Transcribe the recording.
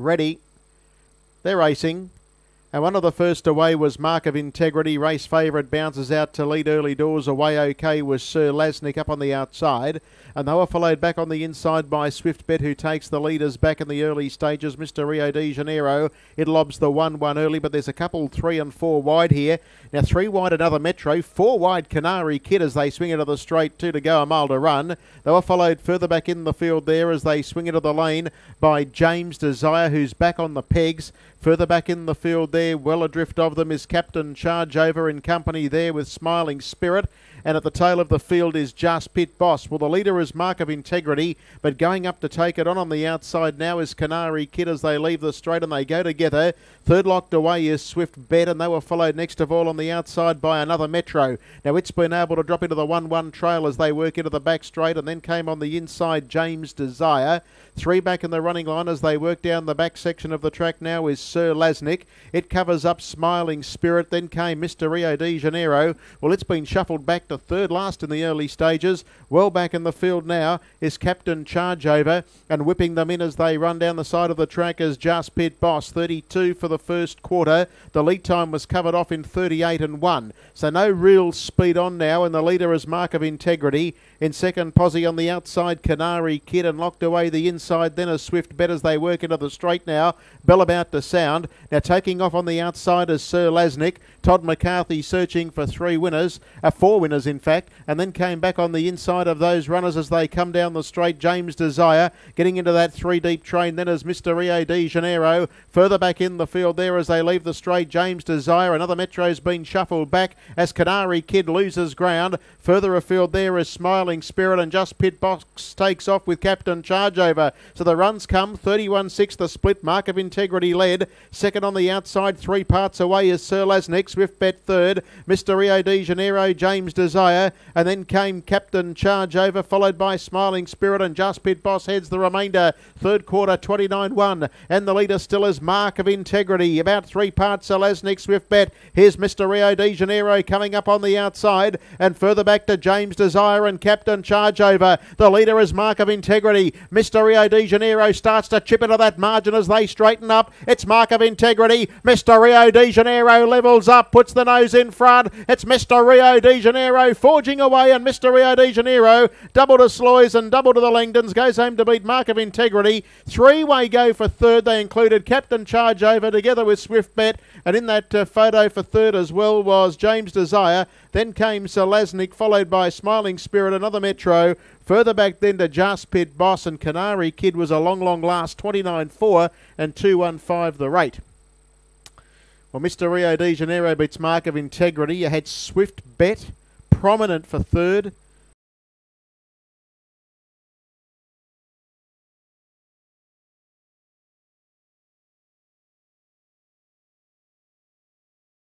ready. They're racing. And one of the first away was Mark of Integrity. Race favourite bounces out to lead early doors. Away OK was Sir Lasnik up on the outside. And they were followed back on the inside by Swift Bet, who takes the leaders back in the early stages. Mr. Rio de Janeiro, it lobs the 1-1 early, but there's a couple 3 and 4 wide here. Now 3 wide another Metro, 4 wide Canary Kid as they swing into the straight, 2 to go, a mile to run. They were followed further back in the field there as they swing into the lane by James Desire, who's back on the pegs. Further back in the field there, well adrift of them is Captain Chargeover in company there with Smiling Spirit. And at the tail of the field is Just Pit Boss. Well, the leader is Mark of Integrity, but going up to take it on the outside now is Canary Kid as they leave the straight and they go together. Third locked away is Swift Bet, and they were followed next of all on the outside by another Metro. Now it's been able to drop into the 1-1 trail as they work into the back straight, and then came on the inside James Desire. 3 back in the running line as they work down the back section of the track now is Sir Lasnik. It covers up Smiling Spirit. Then came Mr. Rio de Janeiro. Well, it's been shuffled back to third last in the early stages. Well back in the field now is Captain Chargeover, and whipping them in as they run down the side of the track is Just Pit Boss. 32 for the first quarter. The lead time was covered off in 38 and 1. So no real speed on now, and the leader is Mark of Integrity. In second, Posse on the outside, Canary Kid, and locked away the inside. Then a Swift Bet as they work into the straight now. Bell about to sound. Now taking off on the outside is Sir Lasnik. Todd McCarthy searching for 4 winners, in fact, and then came back on the inside of those runners as they come down the straight. James Desire getting into that 3 deep train. Then is Mr. Rio de Janeiro. Further back in the field there as they leave the straight, James Desire. Another Metro's been shuffled back as Canary Kid loses ground. Further afield there is Smiling Spirit, and Just Pit Box takes off with Captain Chargeover. So the runs come 31-6 the split. Mark of Integrity led. Second on the outside, 3 parts away is Sir Lasnik. Swift Bet third. Mr. Rio de Janeiro, James Desire, and then came Captain Chargeover, followed by Smiling Spirit, and Just Pit Boss heads the remainder. Third quarter 29-1, and the leader still is Mark of Integrity. About 3 parts of Lasnik. Swift Bet. Here's Mr. Rio de Janeiro coming up on the outside, and further back to James Desire and Captain Chargeover. The leader is Mark of Integrity. Mr. Rio de Janeiro starts to chip into that margin as they straighten up. It's Mark of Integrity. Mr. Rio de Janeiro levels up, puts the nose in front. It's Mr. Rio de Janeiro forging away, and Mr. Rio de Janeiro double to Sloys and double to the Langdons, goes home to beat Mark of Integrity. 3-way go for third. They included Captain Chargeover together with Swift Bet, and in that photo for third as well was James Desire. Then came Sir Lasnik, followed by Smiling Spirit, another Metro. Further back then to Just Pit Boss, and Canary Kid was a long last, 29-4 and 2-1-5 the rate. Well, Mr. Rio de Janeiro beats Mark of Integrity. You had Swift Bet, Prominent for third.